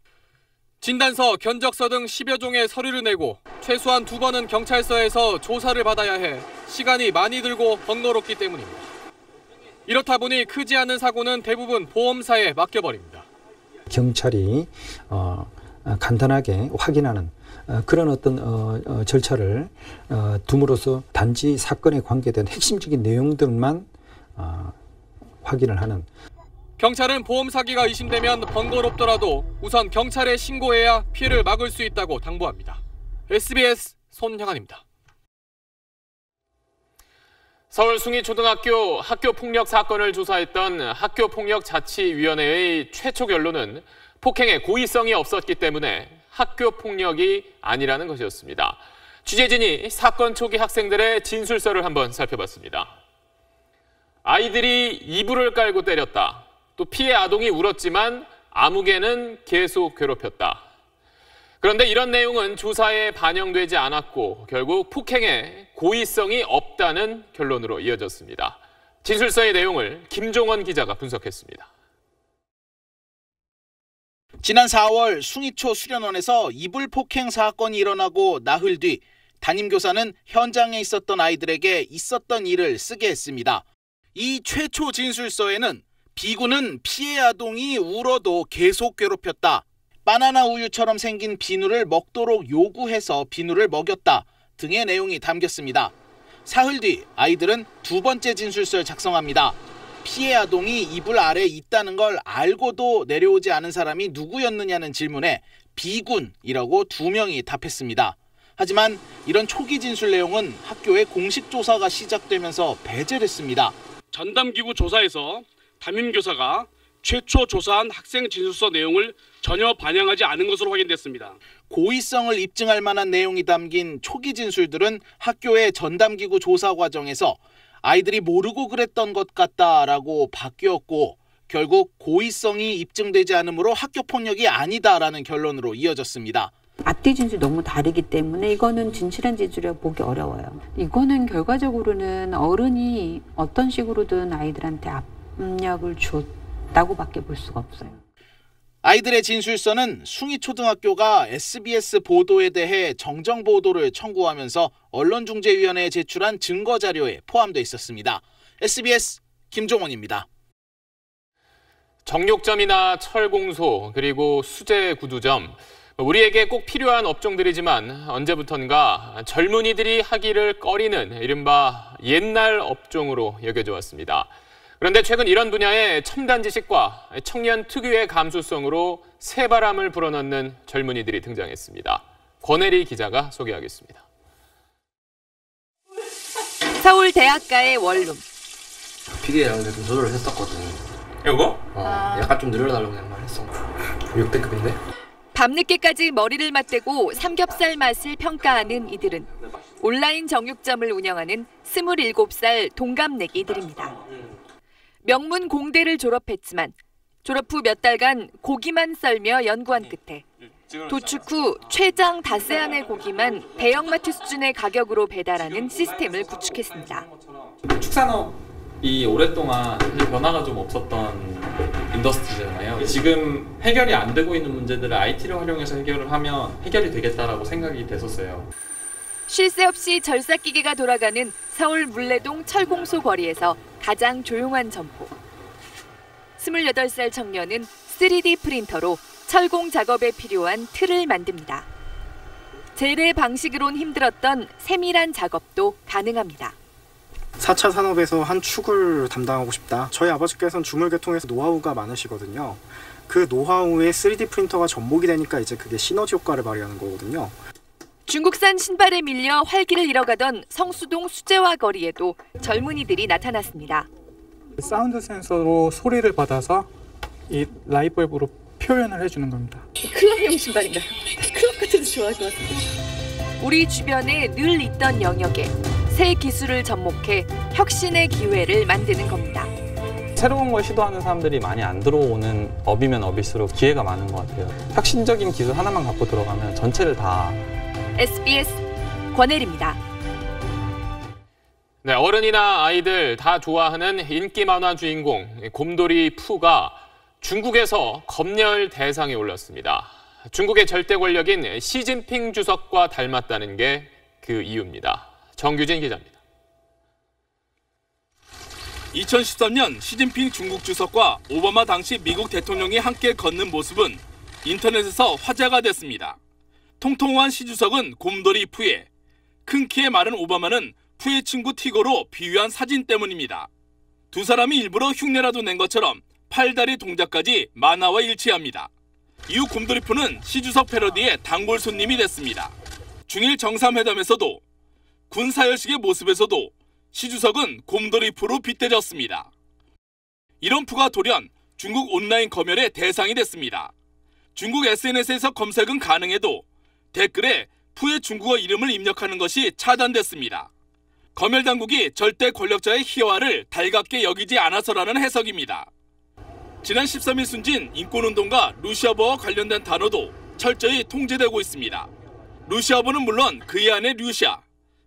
진단서, 견적서 등 10여 종의 서류를 내고 최소한 2번은 경찰서에서 조사를 받아야 해 시간이 많이 들고 번거롭기 때문입니다. 이렇다 보니 크지 않은 사고는 대부분 보험사에 맡겨버립니다. 경찰이 간단하게 확인하는 그런 어떤 절차를 둠으로써 단지 사건에 관계된 핵심적인 내용들만 확인을 하는. 경찰은 보험 사기가 의심되면 번거롭더라도 우선 경찰에 신고해야 피해를 막을 수 있다고 당부합니다. SBS 손형환입니다. 서울 숭이초등학교 학교폭력 사건을 조사했던 학교폭력자치위원회의 최초 결론은 폭행의 고의성이 없었기 때문에 학교폭력이 아니라는 것이었습니다. 취재진이 사건 초기 학생들의 진술서를 한번 살펴봤습니다. 아이들이 이불을 깔고 때렸다. 또 피해 아동이 울었지만 아무개는 계속 괴롭혔다. 그런데 이런 내용은 조사에 반영되지 않았고 결국 폭행에 고의성이 없다는 결론으로 이어졌습니다. 진술서의 내용을 김종원 기자가 분석했습니다. 지난 4월 숭이초 수련원에서 이불 폭행 사건이 일어나고 나흘 뒤 담임교사는 현장에 있었던 아이들에게 있었던 일을 쓰게 했습니다. 이 최초 진술서에는 비구는 피해 아동이 울어도 계속 괴롭혔다. 바나나 우유처럼 생긴 비누를 먹도록 요구해서 비누를 먹였다 등의 내용이 담겼습니다. 사흘 뒤 아이들은 두 번째 진술서를 작성합니다. 피해 아동이 이불 아래에 있다는 걸 알고도 내려오지 않은 사람이 누구였느냐는 질문에 비군이라고 2명이 답했습니다. 하지만 이런 초기 진술 내용은 학교의 공식 조사가 시작되면서 배제됐습니다. 전담기구 조사에서 담임교사가 최초 조사한 학생 진술서 내용을 전혀 반영하지 않은 것으로 확인됐습니다. 고의성을 입증할 만한 내용이 담긴 초기 진술들은 학교의 전담기구 조사 과정에서 아이들이 모르고 그랬던 것 같다라고 바뀌었고 결국 고의성이 입증되지 않으므로 학교폭력이 아니다라는 결론으로 이어졌습니다. 앞뒤 진술이 너무 다르기 때문에 이거는 진실한 진술이라고 보기 어려워요. 이거는 결과적으로는 어른이 어떤 식으로든 아이들한테 압력을 줬다고밖에 볼 수가 없어요. 아이들의 진술서는 숭이초등학교가 SBS 보도에 대해 정정 보도를 청구하면서 언론중재위원회에 제출한 증거 자료에 포함되어 있었습니다. SBS 김종원입니다. 정육점이나 철공소 그리고 수제 구두점, 우리에게 꼭 필요한 업종들이지만 언제부턴가 젊은이들이 하기를 꺼리는 이른바 옛날 업종으로 여겨져 왔습니다. 그런데 최근 이런 분야의 첨단 지식과 청년 특유의 감수성으로 새바람을 불어넣는 젊은이들이 등장했습니다. 권혜리 기자가 소개하겠습니다. 서울 대학가의 원룸. PD랑 좀 조절을 했었거든요. 이거? 약간 좀 늘려달라고 그냥 말했어. 6대급인데? 밤늦게까지 머리를 맞대고 삼겹살 맛을 평가하는 이들은 온라인 정육점을 운영하는 27살 동갑내기들입니다. 명문 공대를 졸업했지만 졸업 후 몇 달간 고기만 썰며 연구한 끝에 도축 후 최장 닷새 안의 고기만 대형마트 수준의 가격으로 배달하는 시스템을 구축했습니다. 축산업이 오랫동안 변화가 좀 없었던 인더스트리잖아요. 지금 해결이 안 되고 있는 문제들을 IT를 활용해서 해결을 하면 해결이 되겠다라고 생각이 됐었어요. 쉴 새 없이 절삭기계가 돌아가는 서울 물레동 철공소 거리에서 가장 조용한 점포. 28살 청년은 3D 프린터로 철공 작업에 필요한 틀을 만듭니다. 재래 방식으론 힘들었던 세밀한 작업도 가능합니다. 4차 산업에서 한 축을 담당하고 싶다. 저희 아버지께서는 주물계통에서 노하우가 많으시거든요. 그 노하우에 3D 프린터가 접목이 되니까 이제 그게 시너지 효과를 발휘하는 거거든요. 중국산 신발에 밀려 활기를 잃어가던 성수동 수제화 거리에도 젊은이들이 나타났습니다. 사운드 센서로 소리를 받아서 이 라이트벌브로 표현을 해주는 겁니다. 클럽용 신발인가요? 클럽 같은 데 좋아할 것 같은데. 우리 주변에 늘 있던 영역에 새 기술을 접목해 혁신의 기회를 만드는 겁니다. 새로운 걸 시도하는 사람들이 많이 안 들어오는 업이면 업일수록 기회가 많은 것 같아요. 혁신적인 기술 하나만 갖고 들어가면 전체를 다. SBS 권혜리입니다. 네, 어른이나 아이들 다 좋아하는 인기 만화 주인공 곰돌이 푸가 중국에서 검열 대상에 올랐습니다. 중국의 절대 권력인 시진핑 주석과 닮았다는 게 그 이유입니다. 정규진 기자입니다. 2013년 시진핑 중국 주석과 오바마 당시 미국 대통령이 함께 걷는 모습은 인터넷에서 화제가 됐습니다. 통통한 시 주석은 곰돌이 푸에, 큰 키에 마른 오바마는 푸의 친구 티거로 비유한 사진 때문입니다. 두 사람이 일부러 흉내라도 낸 것처럼 팔다리 동작까지 만화와 일치합니다. 이후 곰돌이 푸는 시 주석 패러디의 단골 손님이 됐습니다. 중일 정상회담에서도 군 사열식의 모습에서도 시 주석은 곰돌이 푸로 빗대졌습니다. 이런 푸가 돌연 중국 온라인 검열의 대상이 됐습니다. 중국 SNS에서 검색은 가능해도 댓글에 푸의 중국어 이름을 입력하는 것이 차단됐습니다. 검열 당국이 절대 권력자의 희화를 달갑게 여기지 않아서라는 해석입니다. 지난 13일 순진 인권운동가 루시아버와 관련된 단어도 철저히 통제되고 있습니다. 루시아버는 물론 그의 아내 류샤,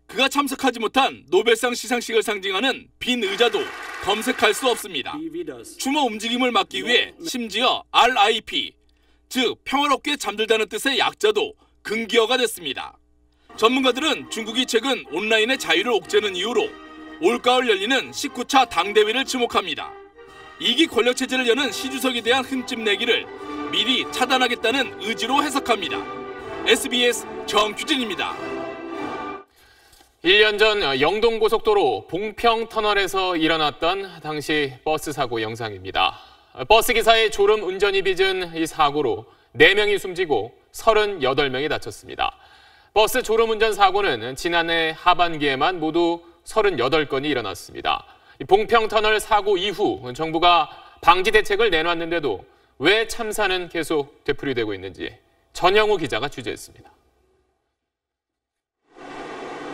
그가 참석하지 못한 노벨상 시상식을 상징하는 빈 의자도 검색할 수 없습니다. 추모 움직임을 막기 위해 심지어 RIP, 즉 평화롭게 잠들다는 뜻의 약자도 금기어가 됐습니다. 전문가들은 중국이 최근 온라인의 자유를 옥죄는 이유로 올가을 열리는 19차 당대회를 지목합니다. 2기 권력체제를 여는 시 주석에 대한 흠집내기를 미리 차단하겠다는 의지로 해석합니다. SBS 정규진입니다. 1년 전 영동고속도로 봉평터널에서 일어났던 당시 버스 사고 영상입니다. 버스 기사의 졸음 운전이 빚은 이 사고로 4명이 숨지고 38명이 다쳤습니다. 버스 졸음 운전 사고는 지난해 하반기에만 모두 38건이 일어났습니다. 봉평터널 사고 이후 정부가 방지 대책을 내놨는데도 왜 참사는 계속 되풀이되고 있는지 전영우 기자가 취재했습니다.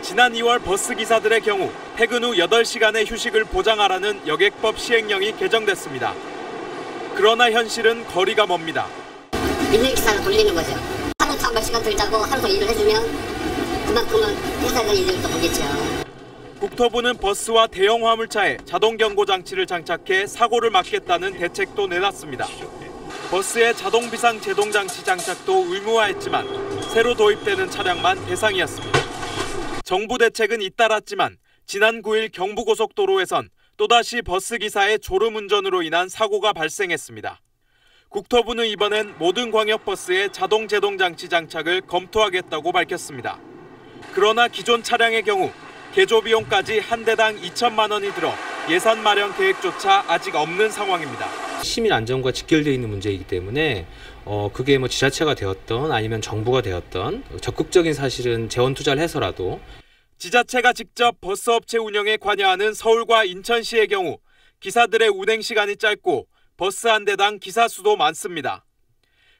지난 2월 버스 기사들의 경우 퇴근 후 8시간의 휴식을 보장하라는 여객법 시행령이 개정됐습니다. 그러나 현실은 거리가 멉니다. 민생 기사가 돌리는 거죠. 하루 몇 시간 들자고 하루 더 일을 해주면 그만큼은 회사가 일을 더 보겠죠. 국토부는 버스와 대형 화물차에 자동 경고 장치를 장착해 사고를 막겠다는 대책도 내놨습니다. 버스에 자동 비상 제동 장치 장착도 의무화했지만 새로 도입되는 차량만 대상이었습니다. 정부 대책은 잇따랐지만 지난 9일 경부고속도로에선 또다시 버스 기사의 졸음 운전으로 인한 사고가 발생했습니다. 국토부는 이번엔 모든 광역버스에 자동 제동 장치 장착을 검토하겠다고 밝혔습니다. 그러나 기존 차량의 경우 개조 비용까지 한 대당 2천만 원이 들어 예산 마련 계획조차 아직 없는 상황입니다. 시민 안전과 직결되어 있는 문제이기 때문에 그게 뭐 지자체가 되었던 아니면 정부가 되었던 적극적인 사실은 재원 투자를 해서라도 지자체가 직접 버스업체 운영에 관여하는 서울과 인천시의 경우 기사들의 운행 시간이 짧고 버스 한 대당 기사 수도 많습니다.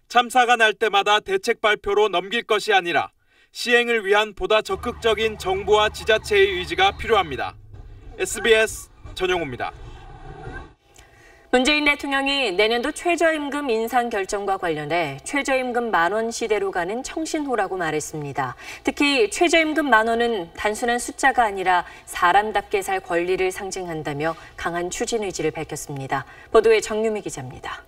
참사가 날 때마다 대책 발표로 넘길 것이 아니라 시행을 위한 보다 적극적인 정부와 지자체의 의지가 필요합니다. SBS 전영우입니다. 문재인 대통령이 내년도 최저임금 인상 결정과 관련해 최저임금 10,000원 시대로 가는 청신호라고 말했습니다. 특히 최저임금 10,000원은 단순한 숫자가 아니라 사람답게 살 권리를 상징한다며 강한 추진 의지를 밝혔습니다. 보도에 정유미 기자입니다.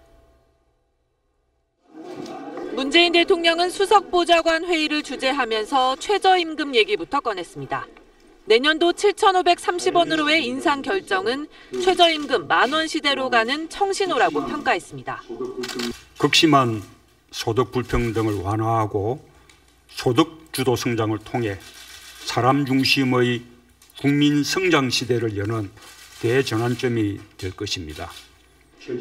문재인 대통령은 수석보좌관 회의를 주재하면서 최저임금 얘기부터 꺼냈습니다. 내년도 7,530원으로의 인상 결정은 최저임금 10,000원 시대로 가는 청신호라고 평가했습니다. 극심한 소득 불평등을 완화하고 소득 주도 성장을 통해 사람 중심의 국민 성장 시대를 여는 대전환점이 될 것입니다.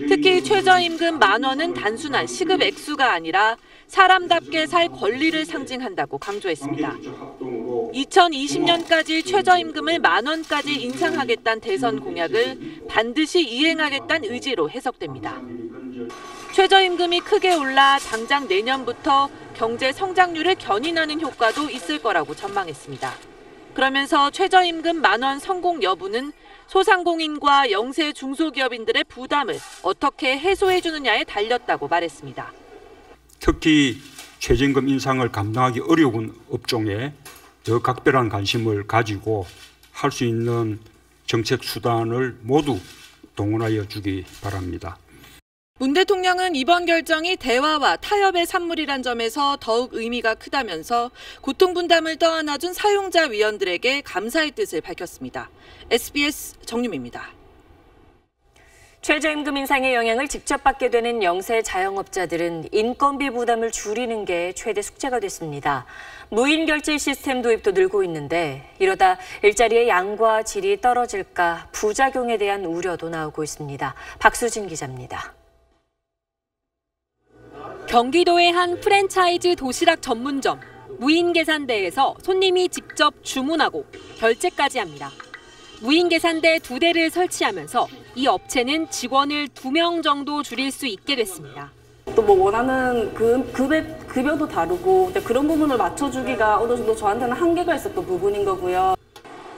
특히 최저임금 10,000원은 단순한 시급 액수가 아니라 사람답게 살 권리를 상징한다고 강조했습니다. 2020년까지 최저임금을 10,000원까지 인상하겠다는 대선 공약을 반드시 이행하겠다는 의지로 해석됩니다. 최저임금이 크게 올라 당장 내년부터 경제 성장률을 견인하는 효과도 있을 거라고 전망했습니다. 그러면서 최저임금 10,000원 성공 여부는 소상공인과 영세 중소기업인들의 부담을 어떻게 해소해주느냐에 달렸다고 말했습니다. 특히 최저임금 인상을 감당하기 어려운 업종에 더 각별한 관심을 가지고 할 수 있는 정책 수단을 모두 동원하여 주기 바랍니다. 문 대통령은 이번 결정이 대화와 타협의 산물이란 점에서 더욱 의미가 크다면서 고통분담을 떠안아준 사용자 위원들에게 감사의 뜻을 밝혔습니다. SBS 정유미입니다. 최저임금 인상의 영향을 직접 받게 되는 영세 자영업자들은 인건비 부담을 줄이는 게 최대 숙제가 됐습니다. 무인 결제 시스템 도입도 늘고 있는데 이러다 일자리의 양과 질이 떨어질까 부작용에 대한 우려도 나오고 있습니다. 박수진 기자입니다. 경기도의 한 프랜차이즈 도시락 전문점, 무인계산대에서 손님이 직접 주문하고 결제까지 합니다. 무인계산대 2대를 설치하면서 이 업체는 직원을 2명 정도 줄일 수 있게 됐습니다. 또 뭐 원하는 급여도 다르고 그런 부분을 맞춰주기가 어느 정도 저한테는 한계가 있었던 부분인 거고요.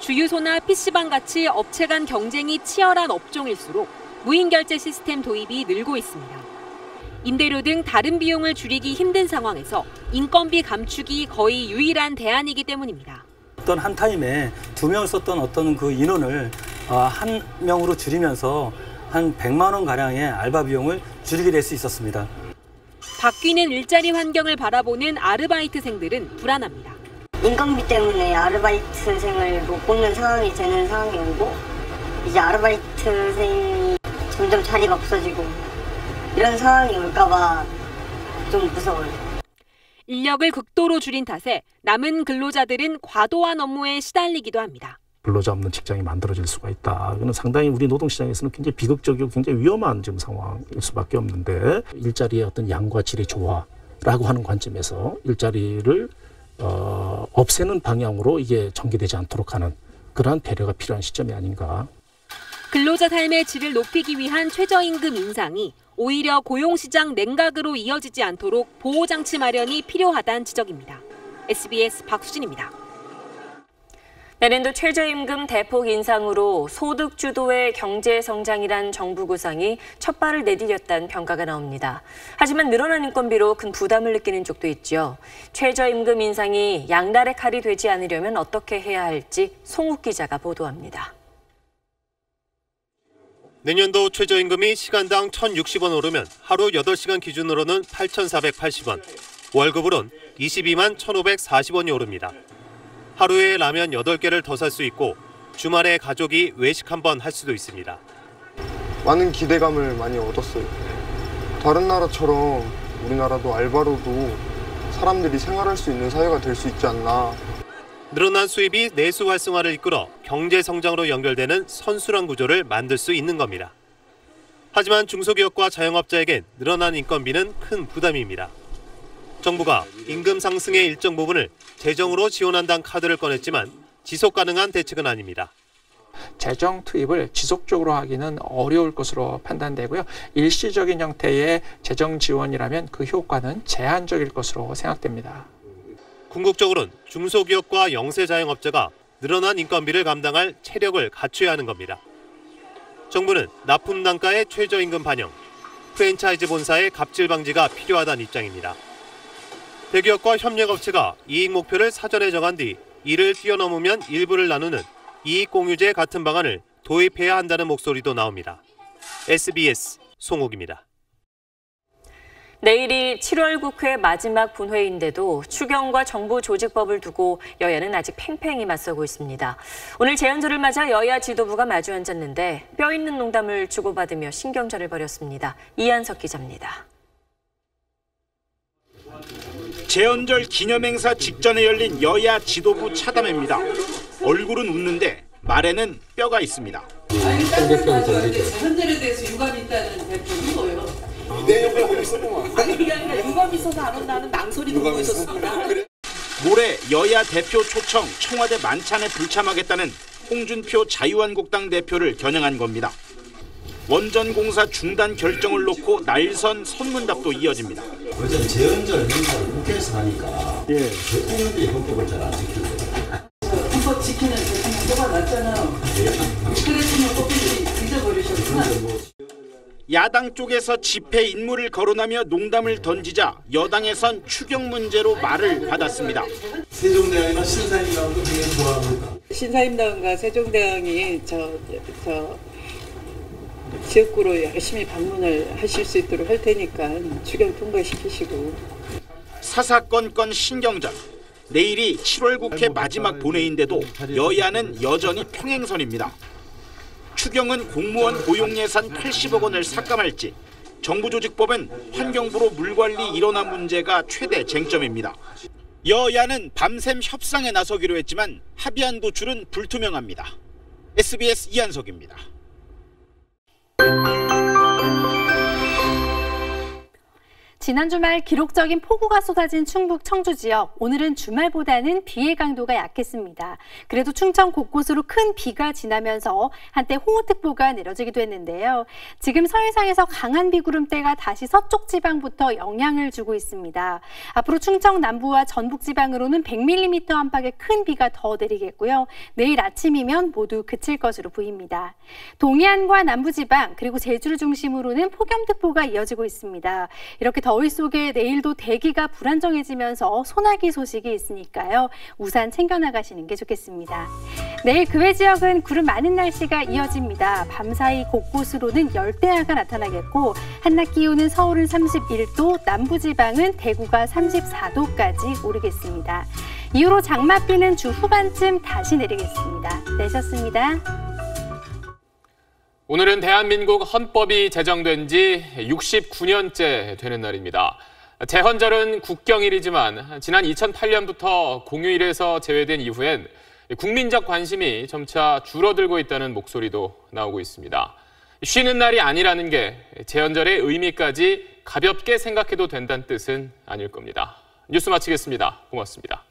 주유소나 PC방 같이 업체 간 경쟁이 치열한 업종일수록 무인결제 시스템 도입이 늘고 있습니다. 임대료 등 다른 비용을 줄이기 힘든 상황에서 인건비 감축이 거의 유일한 대안이기 때문입니다. 어떤 한 타임에 2명을 썼던 어떤 그 인원을 한 명으로 줄이면서 한 100만 원 가량의 알바 비용을 줄이게 될 수 있었습니다. 바뀌는 일자리 환경을 바라보는 아르바이트생들은 불안합니다. 인건비 때문에 아르바이트생을 못 뽑는 상황이 되는 상황이 오고 이제 아르바이트생이 점점 자리가 없어지고 이런 상황이 올까봐 좀 무서워요. 인력을 극도로 줄인 탓에 남은 근로자들은 과도한 업무에 시달리기도 합니다. 근로자 없는 직장이 만들어질 수가 있다. 이거는 상당히 우리 노동시장에서는 굉장히 비극적이고 굉장히 위험한 지금 상황일 수밖에 없는데 일자리의 어떤 양과 질의 조화라고 하는 관점에서 일자리를 없애는 방향으로 이게 전개되지 않도록 하는 그러한 배려가 필요한 시점이 아닌가. 근로자 삶의 질을 높이기 위한 최저임금 인상이 오히려 고용시장 냉각으로 이어지지 않도록 보호장치 마련이 필요하다는 지적입니다. SBS 박수진입니다. 내년도 최저임금 대폭 인상으로 소득 주도의 경제 성장이란 정부 구상이 첫 발을 내디뎠다는 평가가 나옵니다. 하지만 늘어난 인건비로 큰 부담을 느끼는 쪽도 있죠. 최저임금 인상이 양날의 칼이 되지 않으려면 어떻게 해야 할지 송욱 기자가 보도합니다. 내년도 최저임금이 시간당 1,060원 오르면 하루 8시간 기준으로는 8,480원, 월급으로는 22만 1,540원이 오릅니다. 하루에 라면 8개를 더 살 수 있고 주말에 가족이 외식 한번 할 수도 있습니다. 많은 기대감을 많이 얻었어요. 다른 나라처럼 우리나라도 알바로도 사람들이 생활할 수 있는 사회가 될 수 있지 않나. 늘어난 수입이 내수 활성화를 이끌어 경제 성장으로 연결되는 선순환 구조를 만들 수 있는 겁니다. 하지만 중소기업과 자영업자에겐 늘어난 인건비는 큰 부담입니다. 정부가 임금 상승의 일정 부분을 재정으로 지원한다는 카드를 꺼냈지만 지속 가능한 대책은 아닙니다. 재정 투입을 지속적으로 하기는 어려울 것으로 판단되고요. 일시적인 형태의 재정 지원이라면 그 효과는 제한적일 것으로 생각됩니다. 궁극적으로는 중소기업과 영세 자영업자가 늘어난 인건비를 감당할 체력을 갖춰야 하는 겁니다. 정부는 납품 단가의 최저임금 반영, 프랜차이즈 본사의 갑질 방지가 필요하다는 입장입니다. 대기업과 협력업체가 이익 목표를 사전에 정한 뒤 이를 뛰어넘으면 일부를 나누는 이익공유제 같은 방안을 도입해야 한다는 목소리도 나옵니다. SBS 송욱입니다. 내일이 7월 국회 마지막 본회의인데도 추경과 정부 조직법을 두고 여야는 아직 팽팽히 맞서고 있습니다. 오늘 재연절을 맞아 여야 지도부가 마주 앉았는데 뼈 있는 농담을 주고받으며 신경전을 벌였습니다. 이한석 기자입니다. 재연절 기념행사 직전에 열린 여야 지도부 차담회입니다. 얼굴은 웃는데 말에는 뼈가 있습니다. 재연절에 대해서 유감이 있다는 대표는 뭐예요? 내 옆에 보고 있었구만. 아니 그게 아니라 유감이 있어서 안 온다는 낭소리 듣고 있었습니다. 모레 여야 대표 초청 청와대 만찬에 불참하겠다는 홍준표 자유한국당 대표를 겨냥한 겁니다. 원전공사 중단 결정을 놓고 날선 선문답도 이어집니다. 어제 재연절 행사를 국회에서 하니까 대통령들이 헌법을 잘 안 지키고 헌법 지키는 대통령도가 났잖아요. 그랬으면 꼭 잊어버리셨구나. 야당 쪽에서 집회 인물을 거론하며 농담을 던지자 여당에선 추경 문제로 말을 받았습니다. 세종대왕이나 신사임당도 되게 좋아합니다. 신사임당과 세종대왕이 지역구로 열심히 방문을 하실 수 있도록 할 테니까 추경 통과시키시고. 사사건건 신경전. 내일이 7월 국회 마지막 본회의인데도 여야는 여전히 평행선입니다. 추경은 공무원 고용예산 80억 원을 삭감할지, 정부조직법은 환경부로 물관리 일원화 문제가 최대 쟁점입니다. 여야는 밤샘 협상에 나서기로 했지만 합의안 도출은 불투명합니다. SBS 이한석입니다. 지난 주말 기록적인 폭우가 쏟아진 충북 청주 지역, 오늘은 주말보다는 비의 강도가 약했습니다. 그래도 충청 곳곳으로 큰 비가 지나면서 한때 홍우특보가 내려지기도 했는데요. 지금 서해상에서 강한 비구름대가 다시 서쪽 지방부터 영향을 주고 있습니다. 앞으로 충청 남부와 전북 지방으로는 100mm 안팎의 큰 비가 더 내리겠고요. 내일 아침이면 모두 그칠 것으로 보입니다. 동해안과 남부지방 그리고 제주를 중심으로는 폭염특보가 이어지고 있습니다. 이렇게 더위 속에 내일도 대기가 불안정해지면서 소나기 소식이 있으니까요. 우산 챙겨나가시는 게 좋겠습니다. 내일 그 외 지역은 구름 많은 날씨가 이어집니다. 밤사이 곳곳으로는 열대야가 나타나겠고 한낮 기온은 서울은 31도, 남부지방은 대구가 34도까지 오르겠습니다. 이후로 장맛비는 주 후반쯤 다시 내리겠습니다. 내셨습니다. 오늘은 대한민국 헌법이 제정된 지 69년째 되는 날입니다. 제헌절은 국경일이지만 지난 2008년부터 공휴일에서 제외된 이후엔 국민적 관심이 점차 줄어들고 있다는 목소리도 나오고 있습니다. 쉬는 날이 아니라는 게 제헌절의 의미까지 가볍게 생각해도 된다는 뜻은 아닐 겁니다. 뉴스 마치겠습니다. 고맙습니다.